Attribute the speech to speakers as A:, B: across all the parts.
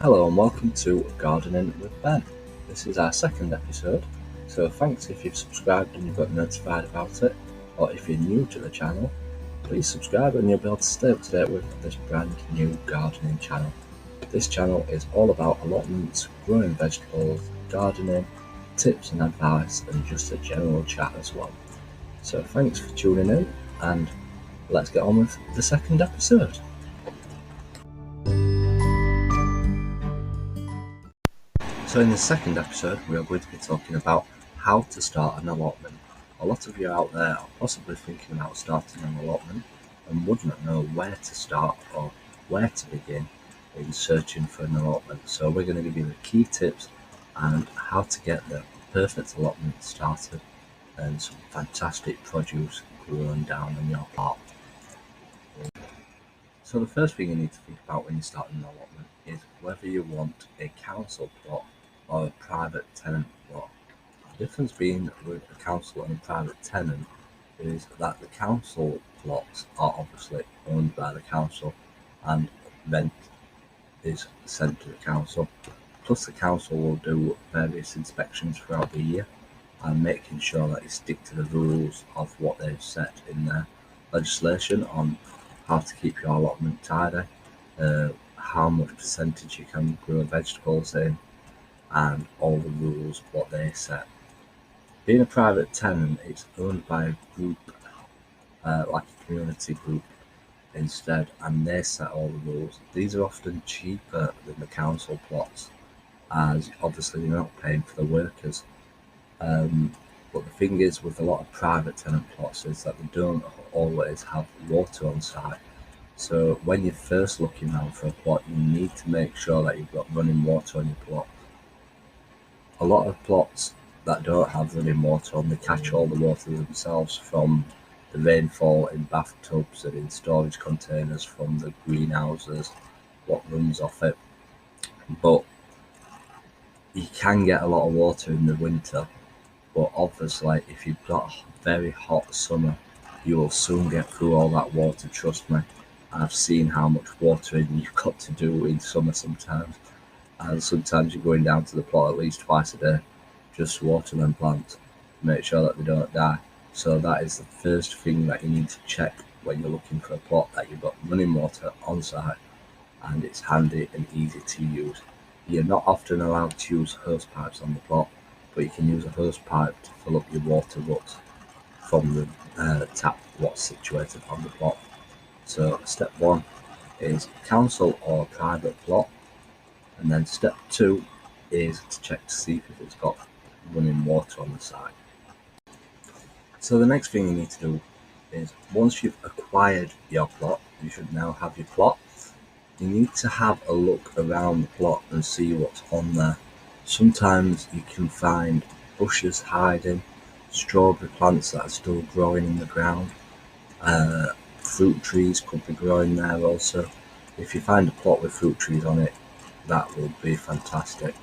A: Hello and welcome to Gardening with Ben. This is our second episode, so thanks if you've subscribed and you've got notified about it, or if you're new to the channel, please subscribe and you'll be able to stay up to date with this brand new gardening channel. This channel is all about allotments, growing vegetables, gardening, tips and advice, and just a general chat as well. So thanks for tuning in, and let's get on with the second episode. So in the second episode, we are going to be talking about how to start an allotment. A lot of you out there are possibly thinking about starting an allotment and would not know where to start or where to begin in searching for an allotment. So we're going to give you the key tips and how to get the perfect allotment started and some fantastic produce grown down on your plot. So the first thing you need to think about when you start an allotment is whether you want a council plot or a private tenant plot. The difference being with a council and a private tenant is that the council plots are obviously owned by the council and rent is sent to the council. Plus the council will do various inspections throughout the year and making sure that you stick to the rules of what they've set in their legislation on how to keep your allotment tidy, how much percentage you can grow vegetables in, and all the rules what they set. Being a private tenant, it's owned by a group, like a community group instead, and they set all the rules. These are often cheaper than the council plots, as obviously you're not paying for the workers. But the thing is with a lot of private tenant plots is that they don't always have water on site. So when you're first looking around for a plot, you need to make sure that you've got running water on your plot. A lot of plots that don't have running water on, they catch all the water themselves from the rainfall in bathtubs and in storage containers from the greenhouses, what runs off it. But you can get a lot of water in the winter, but obviously if you've got a very hot summer, you will soon get through all that water, trust me. I've seen how much watering you've got to do in summer sometimes, and sometimes you're going down to the plot at least twice a day just to water them plants, make sure that they don't die. So that is the first thing that you need to check when you're looking for a plot, that you've got running water on site and it's handy and easy to use. You're not often allowed to use hose pipes on the plot, but you can use a hose pipe to fill up your water ruts from the tap what's situated on the plot. So step one is council or private plot, and then step two is to check to see if it's got running water on the site. So the next thing you need to do is, once you've acquired your plot, you should now have your plot. You need to have a look around the plot and see what's on there. Sometimes you can find bushes hiding, strawberry plants that are still growing in the ground, fruit trees could be growing there also. If you find a plot with fruit trees on it, that would be fantastic.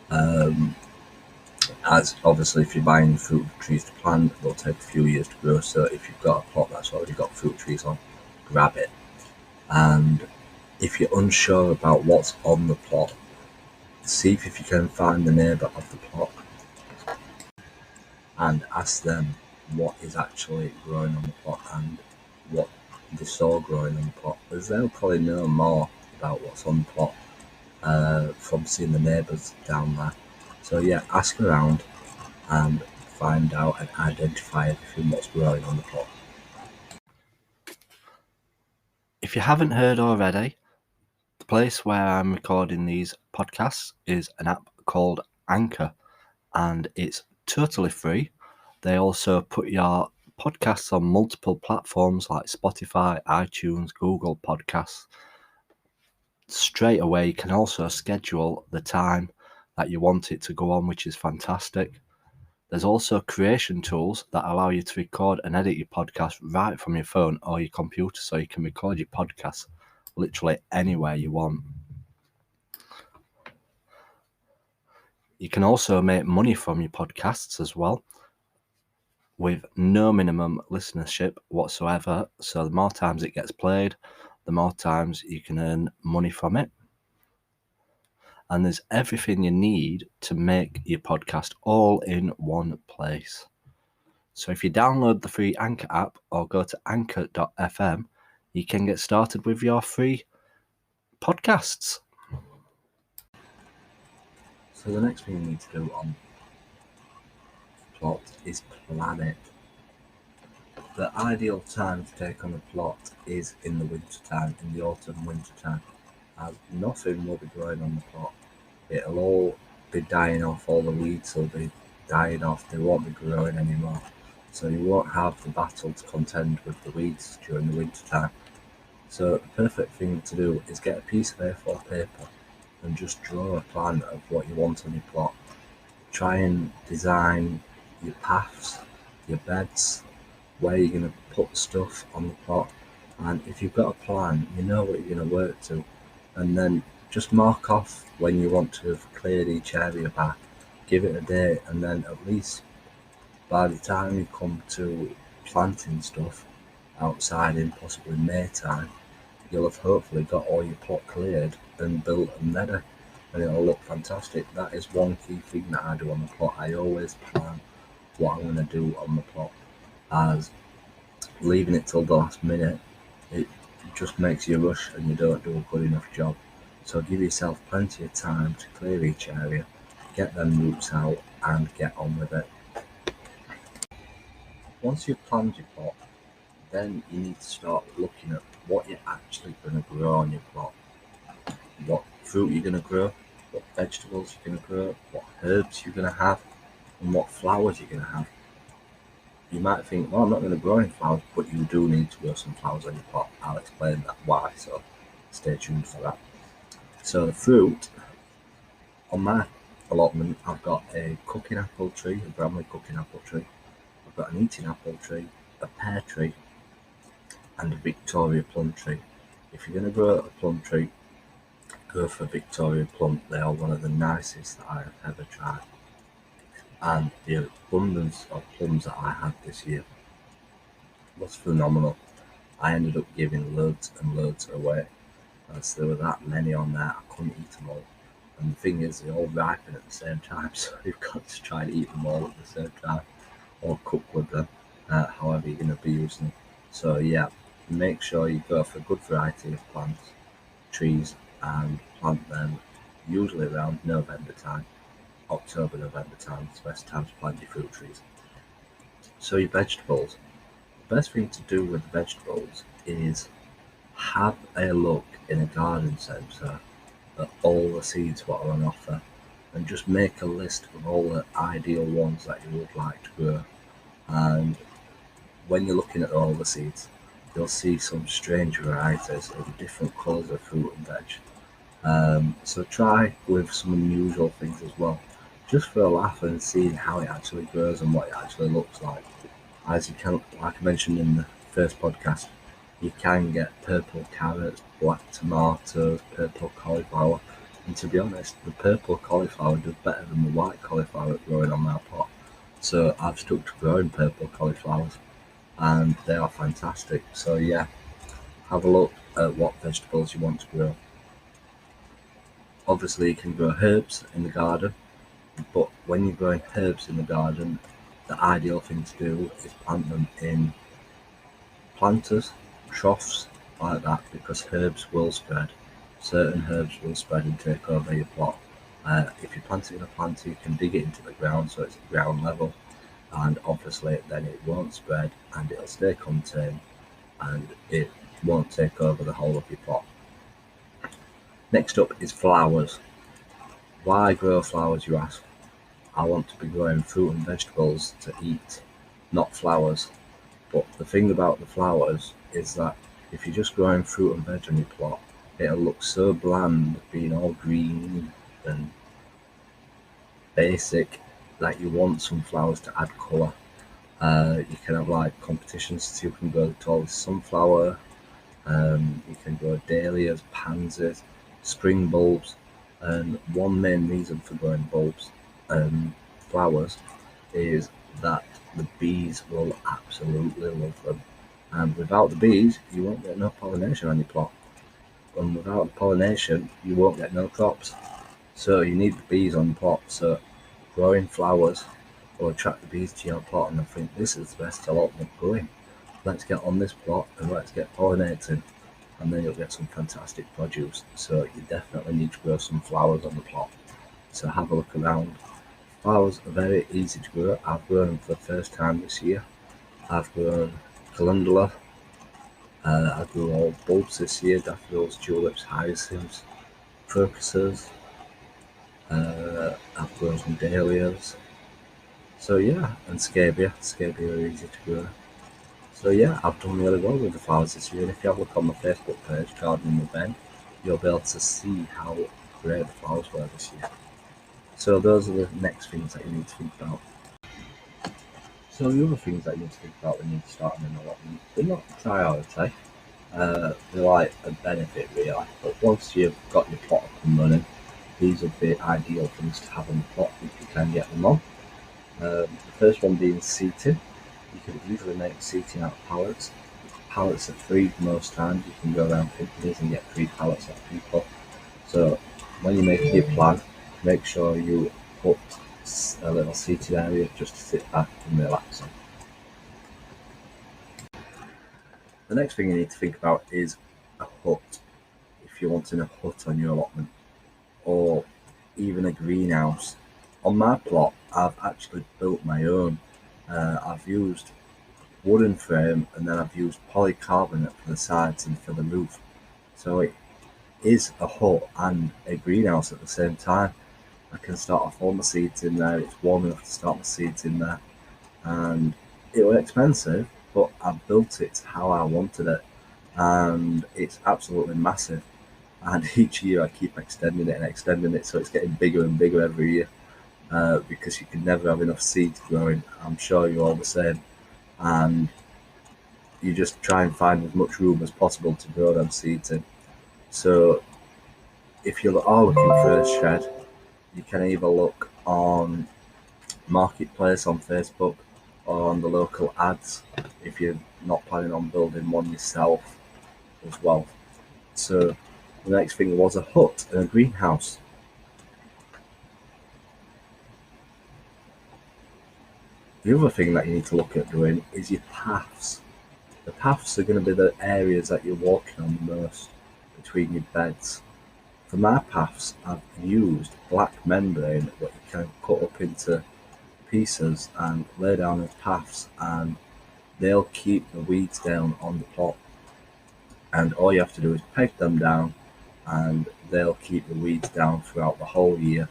A: As obviously if you're buying fruit trees to plant, they'll take a few years to grow, so if you've got a plot that's already got fruit trees on, grab it. And if you're unsure about what's on the plot, see if you can find the neighbour of the plot and ask them what is actually growing on the plot and what they saw growing on the plot, because they'll probably know more about what's on the plot from seeing the neighbours down there. So yeah, ask around and find out and identify everything what's growing on the plot.
B: If you haven't heard already, the place where I'm recording these podcasts is an app called Anchor, and it's totally free. They also put your podcasts on multiple platforms like Spotify, iTunes, Google Podcasts. Straight away, you can also schedule the time that you want it to go on, which is fantastic. There's also creation tools that allow you to record and edit your podcast right from your phone or your computer, so you can record your podcast literally anywhere you want. You can also make money from your podcasts as well, with no minimum listenership whatsoever. So the more times it gets played, the more times you can earn money from it. and there's everything you need to make your podcast all in one place. So if you download the free Anchor app or go to anchor.fm, you can get started with your free podcasts.
A: So the next thing you need to do on plot is plan it. The ideal time to take on a plot is in the winter time, in the autumn winter time, as nothing will be growing on the plot. It'll all be dying off, all the weeds will be dying off, they won't be growing anymore. So you won't have the battle to contend with the weeds during the winter time. So the perfect thing to do is get a piece of A4 paper and just draw a plan of what you want on your plot. Try and design your paths, your beds, where you're going to put stuff on the plot. And if you've got a plan, you know what you're going to work to. And then just mark off when you want to have cleared each area back. Give it a day, and then at least by the time you come to planting stuff outside in possibly May time, you'll have hopefully got all your plot cleared and built and ready, and it'll look fantastic. That is one key thing that I do on the plot. I always plan what I'm going to do on the plot, as leaving it till the last minute, it just makes you rush and you don't do a good enough job. So give yourself plenty of time to clear each area, get them roots out and get on with it. Once you've planned your plot, then you need to start looking at what you're actually going to grow on your plot. What fruit you're going to grow, what vegetables you're going to grow, what herbs you're going to have, and what flowers you're going to have. You might think, well, I'm not going to grow any flowers, but you do need to grow some flowers on your plot. I'll explain that why, so stay tuned for that. So the fruit, on my allotment, I've got a cooking apple tree, a Bramley cooking apple tree. I've got an eating apple tree, a pear tree, and a Victoria plum tree. If you're going to grow a plum tree, go for Victoria plum. They are one of the nicest that I have ever tried. And the abundance of plums that I had this year was phenomenal. I ended up giving loads and loads away, as there were that many on there, I couldn't eat them all. And the thing is, they all ripen at the same time, so you've got to try and eat them all at the same time, or cook with them, however you're going to be using them. So yeah, make sure you go for a good variety of plants, trees, and plant them usually around November time. October, November time is the best time to plant your fruit trees. So your vegetables. The best thing to do with vegetables is have a look in a garden centre at all the seeds what are on offer, and just make a list of all the ideal ones that you would like to grow. And when you're looking at all the seeds, you'll see some strange varieties of different colours of fruit and veg. So try with some unusual things as well, just for a laugh and seeing how it actually grows and what it actually looks like. As you can, like I mentioned in the first podcast, you can get purple carrots, black tomatoes, purple cauliflower, and to be honest, the purple cauliflower does better than the white cauliflower growing on my pot. So I've stuck to growing purple cauliflowers, and they are fantastic. So yeah, have a look at what vegetables you want to grow. Obviously you can grow herbs in the garden, but when you're growing herbs in the garden, the ideal thing to do is plant them in planters, troughs, like that, because herbs will spread. Certain herbs will spread and take over your plot. If you plant it in a planter, you can dig it into the ground so it's at ground level, and obviously then it won't spread and it'll stay contained and it won't take over the whole of your plot. Next up is flowers. Why grow flowers, you ask? I want to be growing fruit and vegetables to eat, not flowers. But the thing about the flowers is that if you're just growing fruit and veg on your plot, it'll look so bland, being all green and basic, that you want some flowers to add colour. You can have like competitions to see who can grow the tallest sunflower. You can grow dahlias, pansies, spring bulbs, and one main reason for growing bulbs and flowers is that the bees will absolutely love them. And without the bees, you won't get no pollination on your plot. And without the pollination, you won't get no crops. So you need the bees on the plot. So growing flowers will attract the bees to your plot, and they'll think this is the best allotment going. Let's get on this plot and let's get pollinating, and then you'll get some fantastic produce. So you definitely need to grow some flowers on the plot. So have a look around. Flowers are very easy to grow. I've grown them for the first time this year. I've grown calendula. I grew all bulbs this year: daffodils, tulips, hyacinths, crocuses. I've grown some dahlias. So yeah, and scabia. Scabia are easy to grow. So yeah, I've done really well with the flowers this year. And if you have a look on my Facebook page, Gardening with Ben, you'll be able to see how great the flowers were this year. So those are the next things that you need to think about. So the other things that you need to think about when you start an allotment, they're not a priority. They're like a benefit really. But once you've got your plot up and running, these would be ideal things to have on the plot if you can get them on. The first one being seating. You can easily make seating out of pallets. Pallets are free most times. You can go around companies and get free pallets off people. So when you're making your plan, make sure you put a little seating area just to sit back and relax on. The next thing you need to think about is a hut. If you're wanting a hut on your allotment, or even a greenhouse. On my plot, I've actually built my own. I've used wooden frame, and then I've used polycarbonate for the sides and for the roof. So it is a hut and a greenhouse at the same time. I can start off all my seeds in there. It's warm enough to start my seeds in there, and it was expensive, but I built it how I wanted it, and it's absolutely massive. And each year I keep extending it, so it's getting bigger and bigger every year, because you can never have enough seeds growing. I'm sure you're all the same, and you just try and find as much room as possible to grow them seeds in. So if you are looking for a shed, you can either look on Marketplace on Facebook or on the local ads if you're not planning on building one yourself as well. So the next thing was a hut and a greenhouse. The other thing that you need to look at doing is your paths. The paths are going to be the areas that you're walking on the most between your beds. For my paths, I've used black membrane that you can cut up into pieces and lay down as paths, and they'll keep the weeds down on the plot. And all you have to do is peg them down, and they'll keep the weeds down throughout the whole year,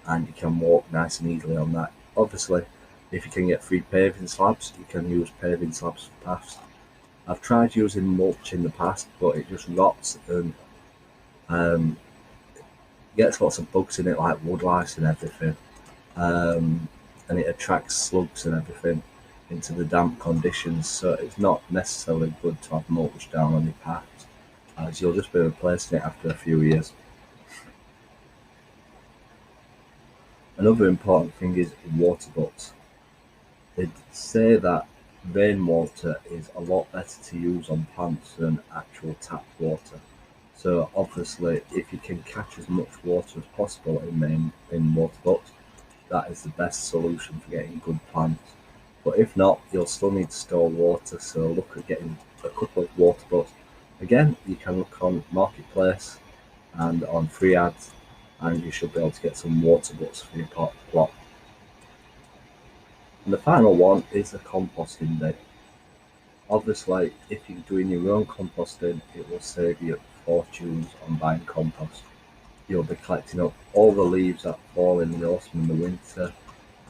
A: and you can walk nice and easily on that. Obviously, if you can get free paving slabs, you can use paving slabs for paths. I've tried using mulch in the past, but it just rots and gets lots of bugs in it, like wood lice and everything, and it attracts slugs and everything into the damp conditions. So it's not necessarily good to have mulch down on your paths, as you'll just be replacing it after a few years. Another important thing is water butts. They say that rainwater is a lot better to use on plants than actual tap water. So obviously, if you can catch as much water as possible in water butts, that is the best solution for getting good plants. But if not, you'll still need to store water, so look at getting a couple of water butts. Again, you can look on Marketplace and on free ads, and you should be able to get some water butts for your plot. And the final one is a composting bin. Obviously, if you're doing your own composting, it will save you fortunes on buying compost. You'll be collecting up all the leaves that fall in the autumn and the winter,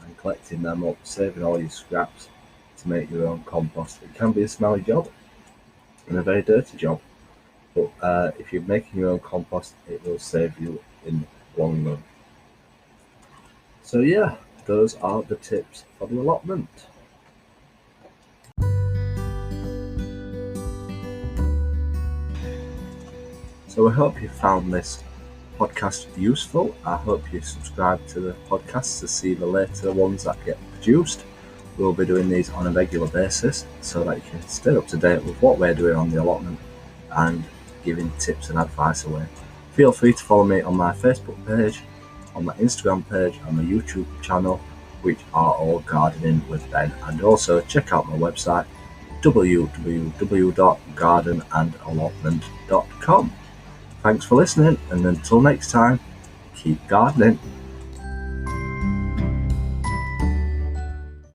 A: and collecting them up, saving all your scraps to make your own compost. It can be a smelly job and a very dirty job, but if you're making your own compost, it will save you in the long run. So yeah, those are the tips for the allotment. So I hope you found this podcast useful. I hope you subscribe to the podcast to see the later ones that get produced. We'll be doing these on a regular basis so that you can stay up to date with what we're doing on the allotment and giving tips and advice away. Feel free to follow me on my Facebook page, on my Instagram page and my YouTube channel, which are all Gardening with Ben. And also check out my website, www.gardenandallotment.com. Thanks for listening, and until next time, keep gardening.